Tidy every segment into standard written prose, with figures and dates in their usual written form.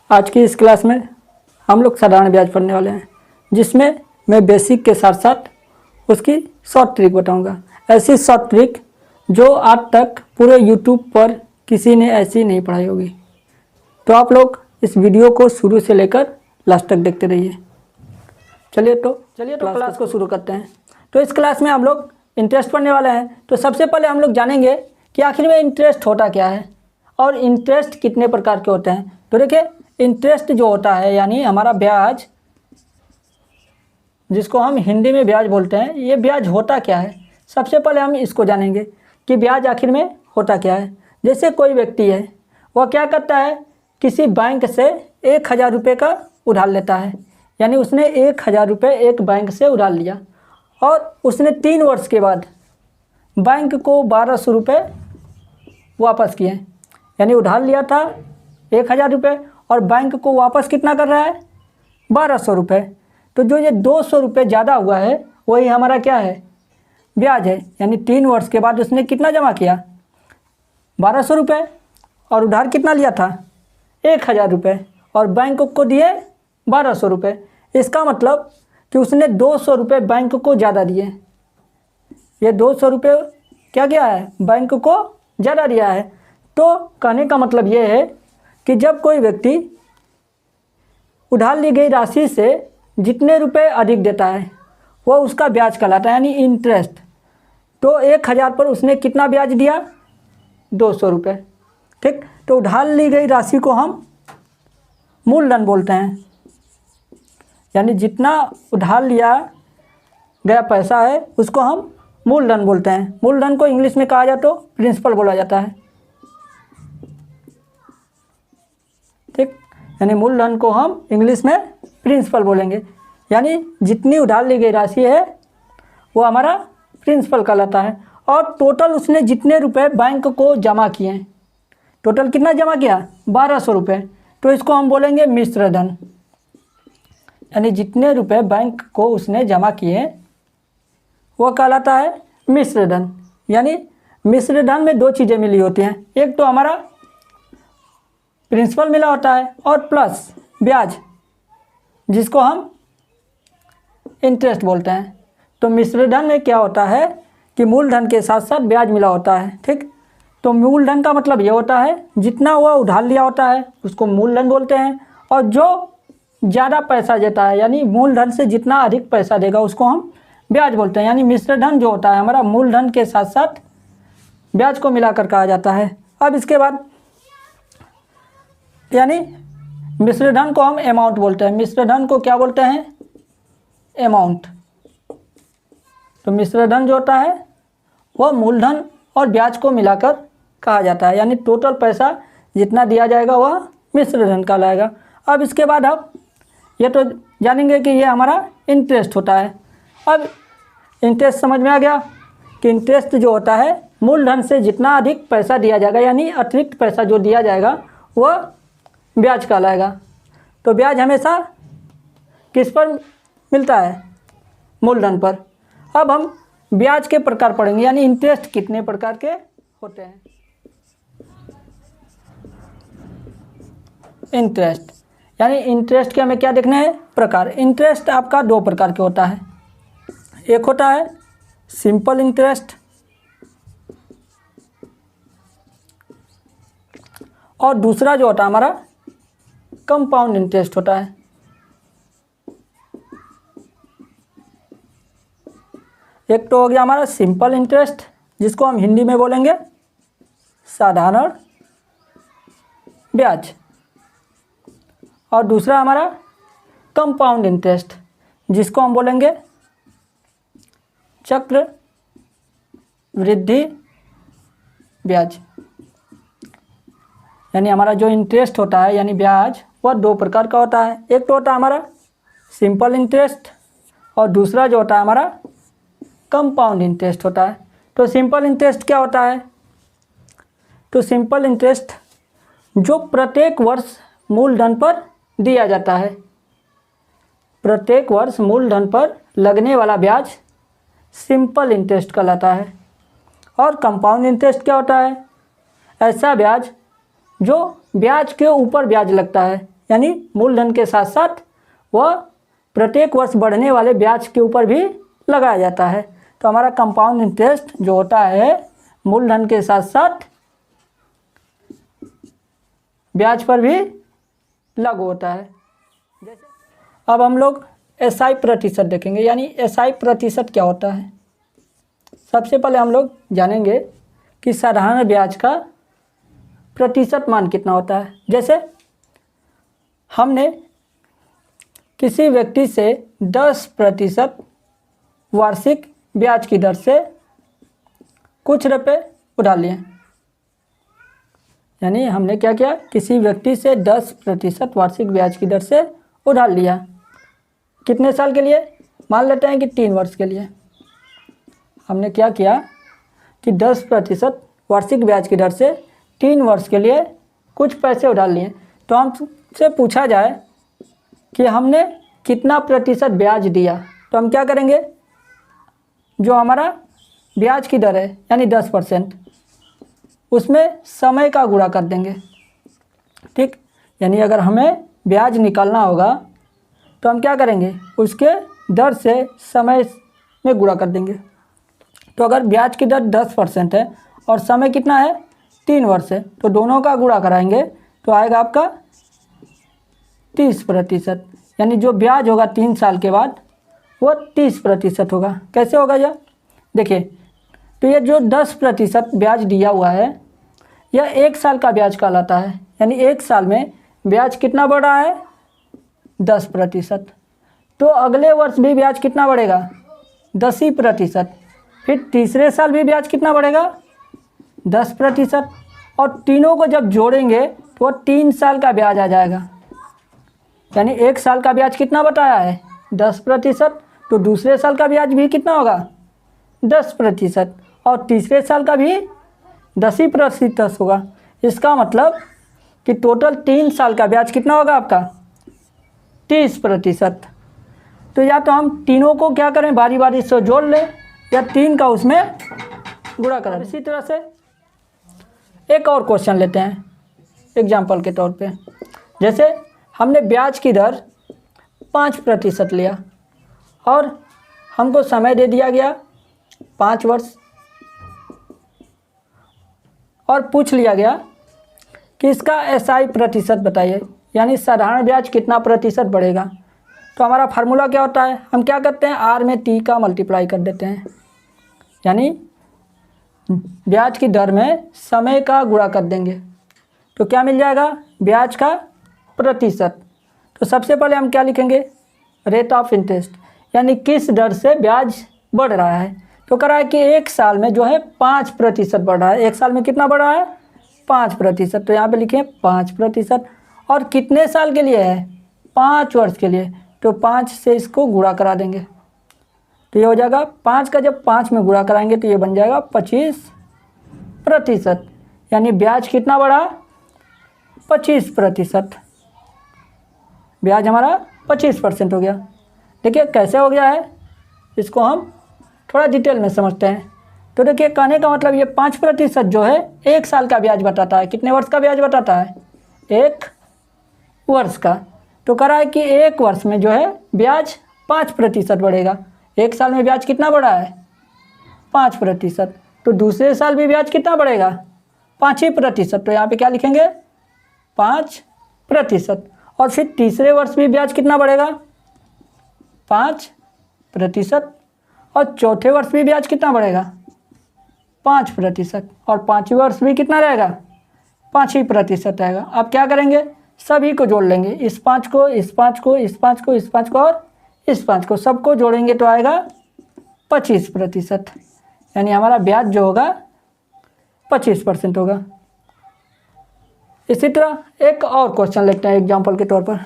आज की इस क्लास में हम लोग साधारण ब्याज पढ़ने वाले हैं, जिसमें मैं बेसिक के साथ साथ उसकी शॉर्ट ट्रिक बताऊंगा। ऐसी शॉर्ट ट्रिक जो आज तक पूरे यूट्यूब पर किसी ने ऐसी नहीं पढ़ाई होगी। तो आप लोग इस वीडियो को शुरू से लेकर लास्ट तक देखते रहिए। चलिए तो क्लास को शुरू करते हैं। तो इस क्लास में हम लोग इंटरेस्ट पढ़ने वाले हैं। तो सबसे पहले हम लोग जानेंगे कि आखिर में इंटरेस्ट होता क्या है और इंटरेस्ट कितने प्रकार के होते हैं। तो देखिए, इंटरेस्ट जो होता है यानी हमारा ब्याज, जिसको हम हिंदी में ब्याज बोलते हैं, ये ब्याज होता क्या है। सबसे पहले हम इसको जानेंगे कि ब्याज आखिर में होता क्या है। जैसे कोई व्यक्ति है, वह क्या करता है, किसी बैंक से 1000 रुपये का उधार लेता है, यानी उसने 1000 रुपये एक बैंक से उधार लिया और उसने 3 वर्ष के बाद बैंक को 1200 रुपये वापस किए। यानी उधार लिया था 1000 रुपये और बैंक को वापस कितना कर रहा है, 1200 रुपये। तो जो ये 200 रुपये ज़्यादा हुआ है वही हमारा क्या है, ब्याज है। यानी 3 वर्ष के बाद उसने कितना जमा किया, 1200 रुपये, और उधार कितना लिया था, 1000 रुपये, और बैंक को दिए 1200 रुपये। इसका मतलब कि उसने 200 रुपये बैंक को ज़्यादा दिए। ये 200 रुपये क्या किया है, बैंक को ज़्यादा दिया है। तो कहने का मतलब ये है कि जब कोई व्यक्ति उधार ली गई राशि से जितने रुपए अधिक देता है वो उसका ब्याज कहलाता है, यानी इंटरेस्ट। तो 1000 पर उसने कितना ब्याज दिया, 200 रुपये। ठीक, तो उधार ली गई राशि को हम मूलधन बोलते हैं, यानी जितना उधार लिया गया पैसा है उसको हम मूलधन बोलते हैं। मूलधन को इंग्लिश में कहा जाए तो प्रिंसिपल बोला जाता है। ठीक, यानी मूलधन को हम इंग्लिश में प्रिंसिपल बोलेंगे, यानी जितनी उधार ली गई राशि है वो हमारा प्रिंसिपल कहलाता है। और टोटल उसने जितने रुपए बैंक को जमा किए हैं, टोटल कितना जमा किया, 1200 रुपये, तो इसको हम बोलेंगे मिश्र धन। यानी जितने रुपए बैंक को उसने जमा किए वो कहलाता है मिश्र धन। यानी मिश्र धन में 2 चीज़ें मिली होती हैं, एक तो हमारा प्रिंसिपल मिला होता है और प्लस ब्याज, जिसको हम इंटरेस्ट बोलते हैं। तो मिश्र धन में क्या होता है कि मूलधन के साथ साथ ब्याज मिला होता है। ठीक, तो मूलधन का मतलब ये होता है जितना हुआ उधार लिया होता है उसको मूलधन बोलते हैं, और जो ज़्यादा पैसा देता है यानी मूलधन से जितना अधिक पैसा देगा उसको हम ब्याज बोलते हैं। यानी मिश्र धन जो होता है हमारा मूलधन के साथ साथ ब्याज को मिलाकर कहा जाता है। अब इसके बाद यानी मिश्र धन को हम अमाउंट बोलते हैं। मिश्र धन को क्या बोलते हैं, अमाउंट। तो मिश्र धन जो होता है वह मूलधन और ब्याज को मिलाकर कहा जाता है, यानी टोटल पैसा जितना दिया जाएगा वह मिश्र धन कहलाएगा। अब इसके बाद आप ये तो जानेंगे कि ये हमारा इंटरेस्ट होता है। अब इंटरेस्ट समझ में आ गया कि इंटरेस्ट जो होता है मूलधन से जितना अधिक पैसा दिया जाएगा, यानी अतिरिक्त पैसा जो दिया जाएगा वह ब्याज कहलाएगा। तो ब्याज हमेशा किस पर मिलता है, मूलधन पर। अब हम ब्याज के प्रकार पढ़ेंगे, यानी इंटरेस्ट कितने प्रकार के होते हैं। इंटरेस्ट यानी इंटरेस्ट के हमें क्या देखना है, प्रकार। इंटरेस्ट आपका 2 प्रकार के होता है, एक होता है सिंपल इंटरेस्ट और दूसरा जो होता है हमारा कंपाउंड इंटरेस्ट होता है। एक तो हो गया हमारा सिंपल इंटरेस्ट, जिसको हम हिंदी में बोलेंगे साधारण ब्याज, और दूसरा हमारा कंपाउंड इंटरेस्ट, जिसको हम बोलेंगे चक्र वृद्धि ब्याज। यानी हमारा जो इंटरेस्ट होता है यानी ब्याज वह 2 प्रकार का होता है। एक तो होता है हमारा सिंपल इंटरेस्ट और दूसरा जो होता है हमारा कंपाउंड इंटरेस्ट होता है। तो सिंपल इंटरेस्ट क्या होता है, तो सिंपल इंटरेस्ट जो प्रत्येक वर्ष मूलधन पर दिया जाता है, प्रत्येक वर्ष मूलधन पर लगने वाला ब्याज सिंपल इंटरेस्ट कहलाता है। और कंपाउंड इंटरेस्ट क्या होता है, ऐसा ब्याज जो ब्याज के ऊपर ब्याज लगता है, यानी मूलधन के साथ साथ वह प्रत्येक वर्ष बढ़ने वाले ब्याज के ऊपर भी लगाया जाता है। तो हमारा कंपाउंड इंटरेस्ट जो होता है मूलधन के साथ साथ ब्याज पर भी लागू होता है। जैसे अब हम लोग एसआई प्रतिशत देखेंगे, यानी एसआई प्रतिशत क्या होता है। सबसे पहले हम लोग जानेंगे कि साधारण ब्याज का प्रतिशत मान कितना होता है। जैसे हमने किसी व्यक्ति से 10% वार्षिक ब्याज की दर से कुछ रुपए उधार लिए, यानी हमने क्या किया, किसी व्यक्ति से 10% वार्षिक ब्याज की दर से उधार लिया। कितने साल के लिए, मान लेते हैं कि 3 वर्ष के लिए। हमने क्या किया कि 10% वार्षिक ब्याज की दर से 3 वर्ष के लिए कुछ पैसे उधार लिए। तो हमसे पूछा जाए कि हमने कितना प्रतिशत ब्याज दिया, तो हम क्या करेंगे, जो हमारा ब्याज की दर है यानी 10%, उसमें समय का गुणा कर देंगे। ठीक, यानी अगर हमें ब्याज निकालना होगा तो हम क्या करेंगे, उसके दर से समय में गुणा कर देंगे। तो अगर ब्याज की दर 10% है और समय कितना है, 3 वर्ष है, तो दोनों का गुणा कराएंगे तो आएगा आपका 30%, यानी जो ब्याज होगा 3 साल के बाद वो 30% होगा। कैसे होगा यह, देखिए, तो ये जो 10% ब्याज दिया हुआ है यह 1 साल का ब्याज कहलाता है, यानी 1 साल में ब्याज कितना बढ़ रहा है, 10%। तो अगले वर्ष भी ब्याज कितना बढ़ेगा, 10%। फिर तीसरे साल भी ब्याज कितना बढ़ेगा, 10%। और तीनों को जब जोड़ेंगे तो वो 3 साल का ब्याज आ जाएगा, यानी 1 साल का ब्याज कितना बताया है, 10%। तो दूसरे साल का ब्याज भी कितना होगा, 10%, और तीसरे साल का भी 10% होगा। इसका मतलब कि टोटल 3 साल का ब्याज कितना होगा आपका, 30%। तो या तो हम तीनों को क्या करें, बारी बारी से जोड़ लें, या 3 का उसमें गुणा करें। इसी तरह से एक और क्वेश्चन लेते हैं एग्जाम्पल के तौर पे। जैसे हमने ब्याज की दर 5% लिया और हमको समय दे दिया गया 5 वर्ष, और पूछ लिया गया कि इसका एसआई प्रतिशत बताइए, यानी साधारण ब्याज कितना प्रतिशत बढ़ेगा। तो हमारा फार्मूला क्या होता है, हम क्या करते हैं, आर में टी का मल्टीप्लाई कर देते हैं, यानी ब्याज की दर में समय का गुणा कर देंगे तो क्या मिल जाएगा, ब्याज का प्रतिशत। तो सबसे पहले हम क्या लिखेंगे, रेट ऑफ इंटरेस्ट, यानी किस दर से ब्याज बढ़ रहा है। तो कह रहा है कि 1 साल में जो है 5% बढ़ रहा है। 1 साल में कितना बढ़ रहा है, 5%। तो यहाँ पे लिखें 5%। और कितने साल के लिए है, 5 वर्ष के लिए। तो 5 से इसको गुणा करा देंगे तो ये हो जाएगा 5 का, जब 5 में गुणा कराएंगे तो ये बन जाएगा 25%, यानी ब्याज कितना बढ़ा, 25%। ब्याज हमारा 25% हो गया। देखिए कैसे हो गया है, इसको हम थोड़ा डिटेल में समझते हैं। तो देखिए कहने का मतलब ये 5% जो है 1 साल का ब्याज बताता है। कितने वर्ष का ब्याज बताता है, 1 वर्ष का। तो कह रहा है कि 1 वर्ष में जो है ब्याज 5% बढ़ेगा। 1 साल में ब्याज कितना बढ़ा है, 5%। तो दूसरे साल भी ब्याज कितना बढ़ेगा, 5%। तो यहाँ पे क्या लिखेंगे, 5%। और फिर तीसरे वर्ष भी ब्याज कितना बढ़ेगा, 5%। और चौथे वर्ष भी ब्याज कितना बढ़ेगा, 5%। और 5वें वर्ष भी कितना रहेगा, 5% रहेगा। अब क्या करेंगे, सभी को जोड़ लेंगे, इस 5 को, इस 5 को, इस 5 को, इस 5 को और इस 5 को, सबको जोड़ेंगे तो आएगा 25%, यानी हमारा ब्याज जो होगा 25% होगा। इसी तरह एक और क्वेश्चन लेते हैं एग्जाम्पल के तौर पर।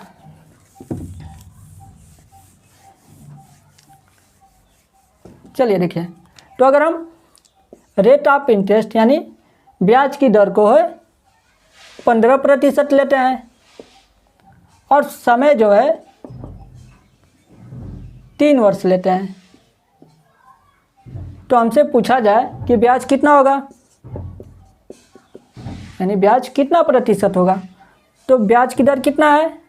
चलिए देखिए, तो अगर हम रेट ऑफ इंटरेस्ट यानी ब्याज की दर को है 15% लेते हैं और समय जो है 3 वर्ष लेते हैं, तो हमसे पूछा जाए कि ब्याज कितना होगा, यानी ब्याज कितना प्रतिशत होगा। तो ब्याज की दर कितना है,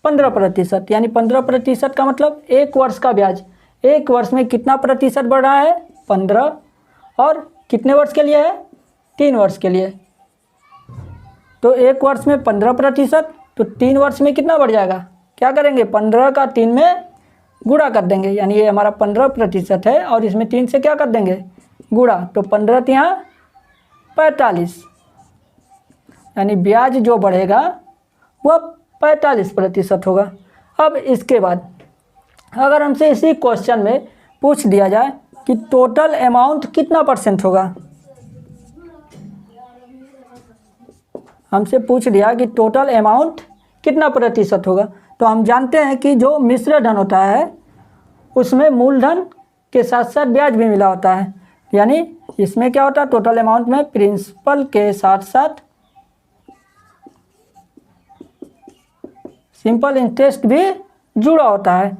15%, यानी 15% का मतलब 1 वर्ष का ब्याज। 1 वर्ष में कितना प्रतिशत बढ़ रहा है? 15। और कितने वर्ष के लिए है? 3 वर्ष के लिए। तो 1 वर्ष में 15%, तो 3 वर्ष में कितना बढ़ जाएगा? क्या करेंगे? 15 का 3 में गुणा कर देंगे, यानी ये हमारा 15% है और इसमें 3 से क्या कर देंगे? गुणा। तो 15 यहाँ 45, यानी ब्याज जो बढ़ेगा वह 45% होगा। अब इसके बाद अगर हमसे इसी क्वेश्चन में पूछ दिया जाए कि टोटल अमाउंट कितना % होगा, हमसे पूछ दिया कि टोटल अमाउंट कितना % होगा, तो हम जानते हैं कि जो मिश्र धन होता है उसमें मूलधन के साथ साथ ब्याज भी मिला होता है। यानी इसमें क्या होता है? टोटल अमाउंट में प्रिंसिपल के साथ साथ सिंपल इंटरेस्ट भी जुड़ा होता है।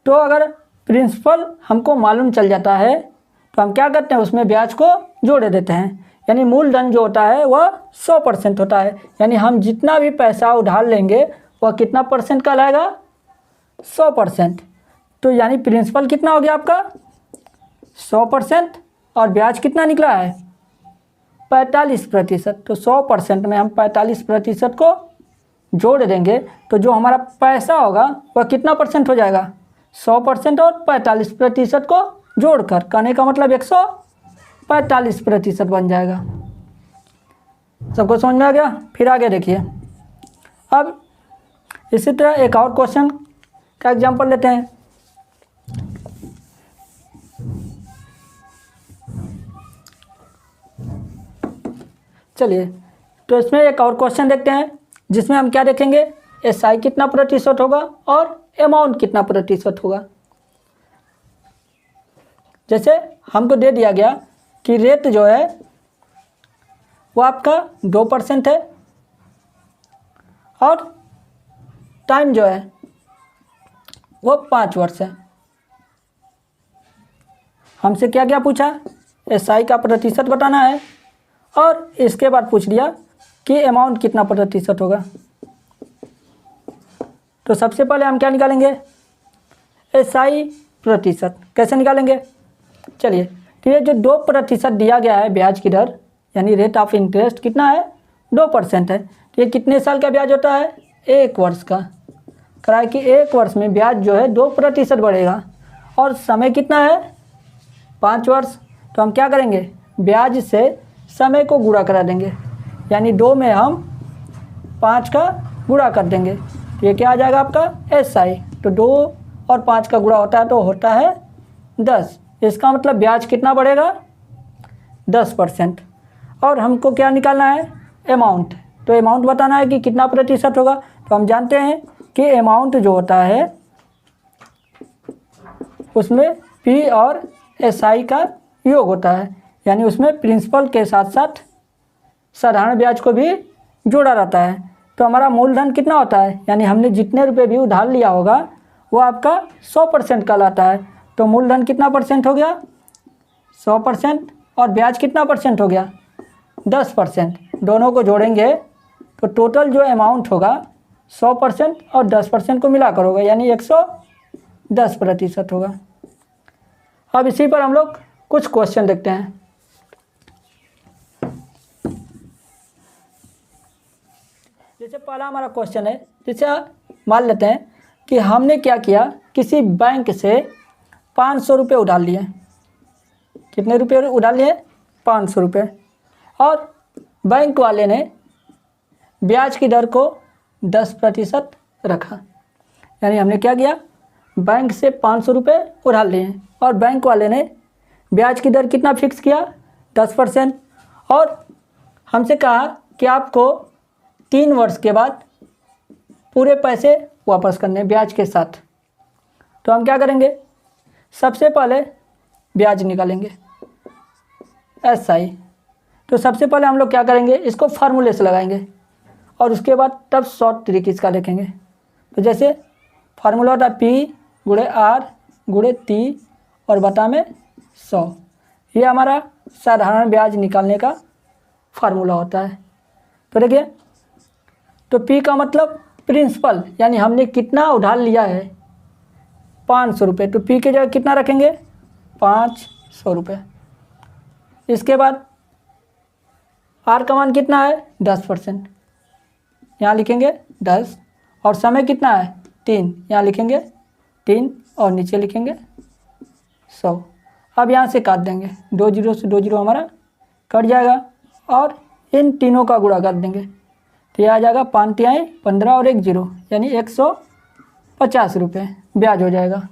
तो अगर प्रिंसिपल हमको मालूम चल जाता है तो हम क्या करते हैं? उसमें ब्याज को जोड़े देते हैं। यानी मूलधन जो होता है वह 100% होता है, यानी हम जितना भी पैसा उधार लेंगे वह कितना % का लाएगा? 100%। तो यानी प्रिंसिपल कितना हो गया आपका? 100%, और ब्याज कितना निकला है? 45%। तो 100% में हम 45% को जोड़ देंगे तो जो हमारा पैसा होगा वह कितना % हो जाएगा? 100% और 45% को जोड़कर, कहने का मतलब 145% बन जाएगा। सबको समझ में आ गया? फिर आगे देखिए। अब इसी तरह एक और क्वेश्चन का एग्जांपल लेते हैं। चलिए, तो इसमें एक और क्वेश्चन देखते हैं जिसमें हम क्या देखेंगे? SI कितना % होगा और अमाउंट कितना % होगा। जैसे हमको दे दिया गया कि रेट जो है वो आपका 2% है और टाइम जो है वो 5 वर्ष है। हमसे क्या क्या पूछा? SI का प्रतिशत बताना है और इसके बाद पूछ दिया कि अमाउंट कितना % होगा। तो सबसे पहले हम क्या निकालेंगे? SI प्रतिशत। कैसे निकालेंगे? चलिए, तो ये जो 2% दिया गया है ब्याज की दर, यानी रेट ऑफ इंटरेस्ट कितना है? 2% है। तो ये कितने साल का ब्याज होता है? 1 वर्ष का। कहा है कि 1 वर्ष में ब्याज जो है 2% बढ़ेगा और समय कितना है? 5 वर्ष। तो हम क्या करेंगे? ब्याज से समय को गुणा करा देंगे, यानी 2 में हम 5 का गुणा कर देंगे। तो ये क्या आ जाएगा आपका? SI। तो 2 और 5 का गुणा होता है तो होता है 10। इसका मतलब ब्याज कितना बढ़ेगा? 10%। और हमको क्या निकालना है? अमाउंट। तो अमाउंट बताना है कि कितना % होगा। तो हम जानते हैं कि अमाउंट जो होता है उसमें P और SI का योग होता है, यानी उसमें प्रिंसिपल के साथ साथ साधारण ब्याज को भी जोड़ा रहता है। तो हमारा मूलधन कितना होता है? यानी हमने जितने रुपए भी उधार लिया होगा वो आपका 100% कहलाता है। तो मूलधन कितना % हो गया? 100%। और ब्याज कितना % हो गया? 10%। दोनों को जोड़ेंगे तो टोटल जो अमाउंट होगा 100% और 10% को मिलाकर होगा, यानी 110% होगा। अब इसी पर हम लोग कुछ क्वेश्चन देखते हैं। जैसे पहला हमारा क्वेश्चन है, जैसे मान लेते हैं कि हमने क्या किया? किसी बैंक से 500 रुपये उधार लिए। कितने रुपये उधार लिए? 500 रुपये। और बैंक वाले ने ब्याज की दर को 10% रखा। यानी हमने क्या किया? बैंक से 500 रुपये उधार लिए और बैंक वाले ने ब्याज की दर कितना फिक्स किया? 10%। और हमसे कहा कि आपको 3 वर्ष के बाद पूरे पैसे वापस करने ब्याज के साथ। तो हम क्या करेंगे? सबसे पहले ब्याज निकालेंगे SI। तो सबसे पहले हम लोग क्या करेंगे? इसको फार्मूले से लगाएंगे और उसके बाद तब शॉर्ट ट्रिक इसका देखेंगे। तो जैसे फार्मूला होता है P × R × T और बटा में 100। ये हमारा साधारण ब्याज निकालने का फार्मूला होता है। तो देखिए, तो P का मतलब प्रिंसिपल यानी हमने कितना उधार लिया है 500 रुपये, तो पी की जगह कितना रखेंगे 500 रुपये। इसके बाद आर का मान कितना है 10%, यहाँ लिखेंगे 10, और समय कितना है 3, यहाँ लिखेंगे 3 और नीचे लिखेंगे 100। अब यहाँ से काट देंगे, 2 जीरो से 2 जीरो हमारा कट जाएगा और इन तीनों का गुणा कर देंगे, तो यह आ जाएगा 5 तिहाई 15 और 1 जीरो यानी 150 रुपये ब्याज हो जाएगा।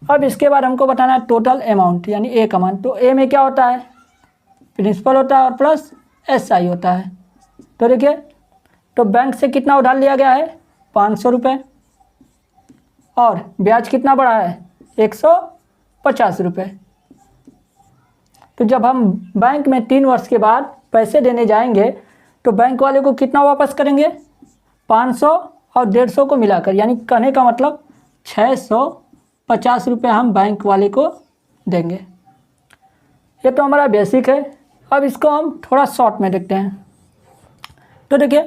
अब इसके बाद हमको बताना है टोटल अमाउंट यानी ए का मान। तो ए में क्या होता है प्रिंसिपल होता है और प्लस SI होता है। तो देखिए, तो बैंक से कितना उधार लिया गया है 500 रुपये और ब्याज कितना बढ़ा है 150 रुपये। तो जब हम बैंक में 3 वर्ष के बाद पैसे देने जाएंगे तो बैंक वाले को कितना वापस करेंगे 500 और 150 को मिलाकर, यानी कहने का मतलब 650 रुपये हम बैंक वाले को देंगे। ये तो हमारा बेसिक है। अब इसको हम थोड़ा शॉर्ट में देखते हैं। तो देखिए,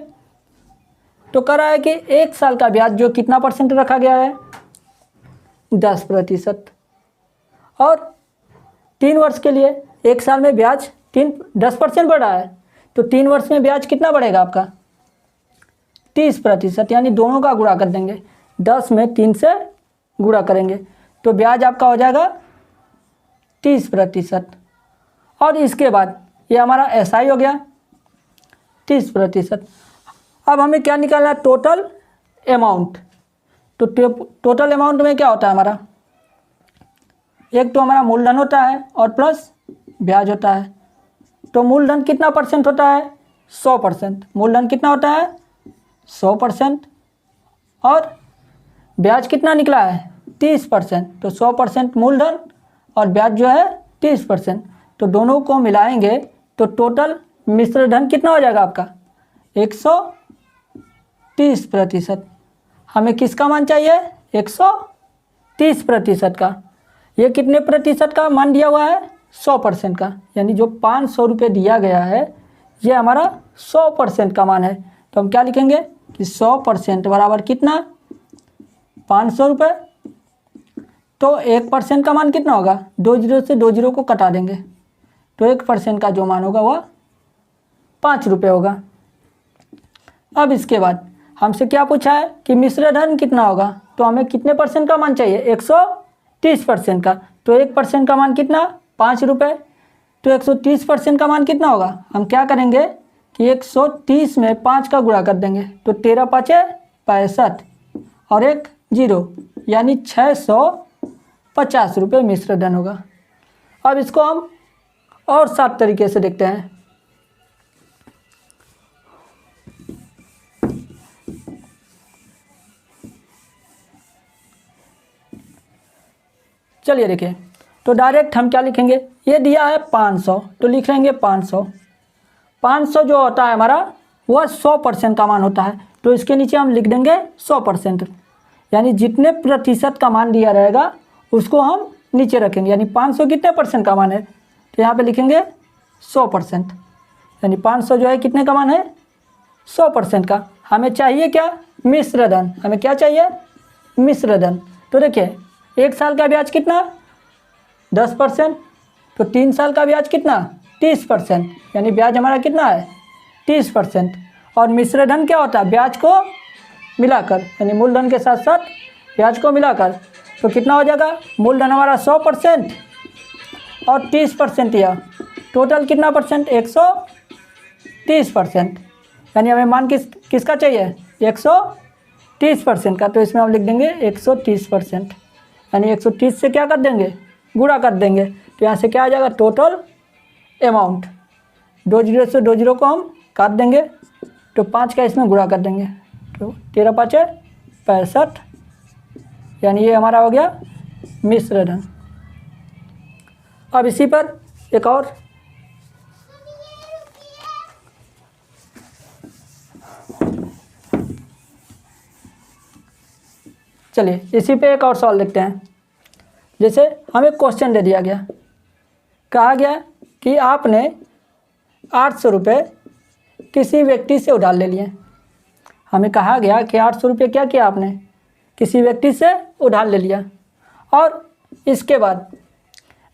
तो कह रहा है कि 1 साल का ब्याज जो कितना % रखा गया है 10%, और 3 वर्ष के लिए 1 साल में ब्याज 10% बढ़ रहा है, तो 3 वर्ष में ब्याज कितना बढ़ेगा आपका 30%, यानी दोनों का गुणा कर देंगे, 10 में 3 से गुणा करेंगे तो ब्याज आपका हो जाएगा 30%। और इसके बाद ये हमारा SI हो गया 30%। अब हमें क्या निकालना है टोटल अमाउंट। तो टोटल अमाउंट में क्या होता है हमारा, एक तो हमारा मूलधन होता है और प्लस ब्याज होता है। तो मूलधन कितना % होता है 100%, मूलधन कितना होता है 100%, और ब्याज कितना निकला है 30%। तो 100% मूलधन और ब्याज जो है 30%, तो दोनों को मिलाएंगे तो टोटल मिश्र धन कितना हो जाएगा आपका 130%। हमें किसका मान चाहिए 130% का। ये कितने प्रतिशत का मान दिया हुआ है 100% का, यानी जो 500 रुपये दिया गया है ये हमारा 100% का मान है। तो हम क्या लिखेंगे कि 100% बराबर कितना 500 रुपये। तो 1% का मान कितना होगा, 2 जीरो से 2 जीरो को कटा देंगे, तो 1% का जो मान होगा वह 5 रुपये होगा। अब इसके बाद हमसे क्या पूछा है कि मिश्र धन कितना होगा, तो हमें कितने % का मान चाहिए 130% का। तो 1% का मान कितना 5 रुपये, तो 130% का मान कितना होगा, हम क्या करेंगे कि 130 में 5 का गुणा कर देंगे, तो 13 पाँचे 65 और 1 जीरो यानी 650 रुपये मिश्र धन होगा। अब इसको हम और 7 तरीके से देखते हैं। चलिए देखिए, तो डायरेक्ट हम क्या लिखेंगे, ये दिया है 500 तो लिख लेंगे 500 जो होता है हमारा वह 100% का मान होता है। तो इसके नीचे हम लिख देंगे 100%, यानी जितने प्रतिशत का मान दिया रहेगा उसको हम नीचे रखेंगे, यानी 500 कितने % का मान है, तो यहाँ पे लिखेंगे 100%, यानी 500 जो है कितने का मान है 100% का। हमें चाहिए क्या मिश्र धन, हमें क्या चाहिए मिश्र धन। तो देखिए 1 साल का ब्याज कितना 10%, तो 3 साल का ब्याज कितना 30%, यानी ब्याज हमारा कितना है 30%। और मिश्र धन क्या होता है, ब्याज को मिलाकर, यानी मूलधन के साथ साथ ब्याज को मिलाकर, तो कितना हो जाएगा मूलधन हमारा 100% और 30% यह टोटल कितना % 130%, यानी हमें मान किसका चाहिए 130% का। तो इसमें हम लिख देंगे 130%, यानी 130 से क्या कर देंगे गुणा कर देंगे, तो यहाँ से क्या आ जाएगा टोटल अमाउंट। 2 जीरो से 2 जीरो को हम काट देंगे, तो 5 का इसमें गुणा कर देंगे, तो 13 पाँचे 65, यानी ये हमारा हो गया मिश्र धन। अब इसी पर एक और चलिए इसी पे एक और सवाल देखते हैं। जैसे हमें क्वेश्चन दे दिया गया, कहा गया कि आपने 800 रुपये किसी व्यक्ति से उधार ले लिए। हमें कहा गया कि 800 रुपये क्या किया आपने, किसी व्यक्ति से उधार ले लिया, और इसके बाद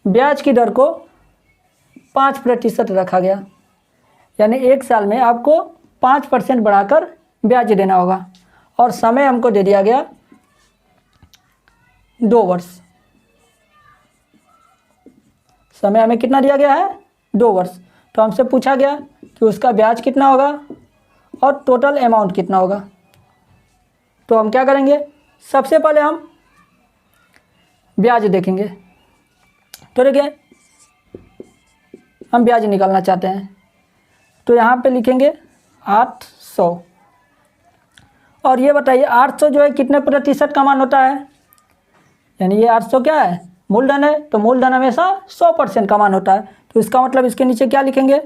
ब्याज की दर को 5% रखा गया, यानी 1 साल में आपको 5% बढ़ाकर ब्याज देना होगा, और समय हमको दे दिया गया 2 वर्ष। समय हमें कितना दिया गया है, 2 वर्ष। तो हमसे पूछा गया कि उसका ब्याज कितना होगा और टोटल अमाउंट कितना होगा। तो हम क्या करेंगे, सबसे पहले हम ब्याज देखेंगे। तो देखिए हम ब्याज निकालना चाहते हैं, तो यहाँ पे लिखेंगे 800, और ये बताइए 800 जो है कितने प्रतिशत का मान होता है, यानी ये 800 क्या है, मूलधन है, तो मूलधन हमेशा 100% का मान होता है। तो इसका मतलब इसके नीचे क्या लिखेंगे,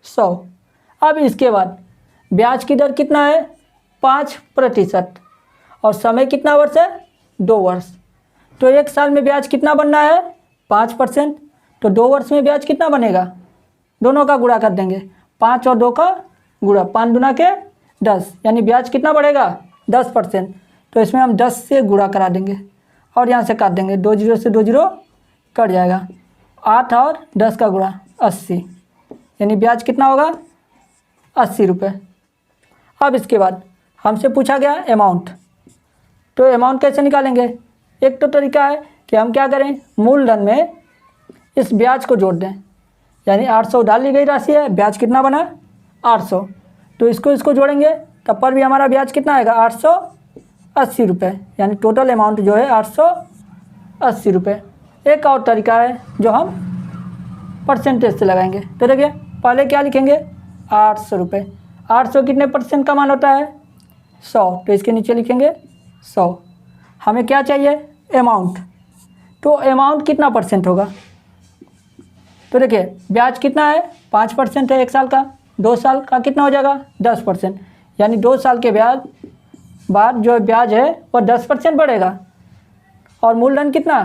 100। अब इसके बाद ब्याज की दर कितना है, 5%, और समय कितना वर्ष है, 2 वर्ष। तो 1 साल में ब्याज कितना बनना है, 5%, तो 2 वर्ष में ब्याज कितना बनेगा, दोनों का गुणा कर देंगे, 5 और 2 का गुणा, 5 दूना के 10, यानी ब्याज कितना बढ़ेगा, 10%। तो इसमें हम 10 से गुणा करा देंगे और यहाँ से काट देंगे, 2 जीरो से 2 जीरो कट जाएगा, 8 और 10 का गुणा 80, यानी ब्याज कितना होगा, 80 रुपये। अब इसके बाद हमसे पूछा गया अमाउंट, तो अमाउंट कैसे निकालेंगे। एक तो तरीका है कि हम क्या करें, मूलधन में इस ब्याज को जोड़ दें, यानी 800 डाल ली गई राशि है, ब्याज कितना बना 800, तो इसको जोड़ेंगे, तब पर भी हमारा ब्याज कितना आएगा, 880 रुपये, यानी टोटल अमाउंट जो है 880 रुपये। एक और तरीका है जो हम परसेंटेज से लगाएंगे। तो देखिए पहले क्या लिखेंगे, 800 रुपये, 800 कितने परसेंट का मान होता है, 100, तो इसके नीचे लिखेंगे 100। हमें क्या चाहिए, अमाउंट, तो अमाउंट कितना परसेंट होगा। तो देखिए ब्याज कितना है, 5% है 1 साल का, 2 साल का कितना हो जाएगा, 10%, यानी 2 साल के ब्याज बाद जो ब्याज है वह 10% बढ़ेगा, और मूलधन कितना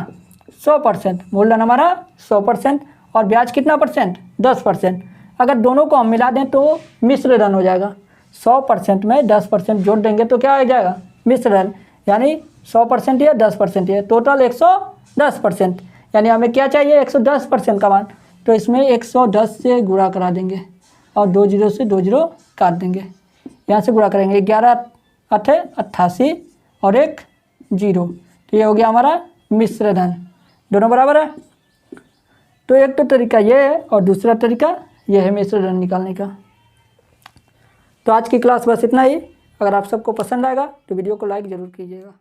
100%, मूलधन हमारा 100%, और ब्याज कितना परसेंट, 10%। अगर दोनों को हम मिला दें तो मिश्र धन हो जाएगा, 100% में 10% जोड़ देंगे तो क्या हो जाएगा, मिश्र धन, यानी 100% या 10% है, टोटल 110%, यानी हमें क्या चाहिए, 110% का मान। तो इसमें 110 से गुणा करा देंगे और 2 जीरो से 2 जीरो काट देंगे, यहाँ से गुणा करेंगे, 11 अठे 88 और 1 जीरो, तो ये हो गया हमारा मिश्र धन, दोनों बराबर है। तो एक तो तरीका ये है और दूसरा तरीका ये है मिश्र धन निकालने का। तो आज की क्लास बस इतना ही। अगर आप सबको पसंद आएगा तो वीडियो को लाइक ज़रूर कीजिएगा।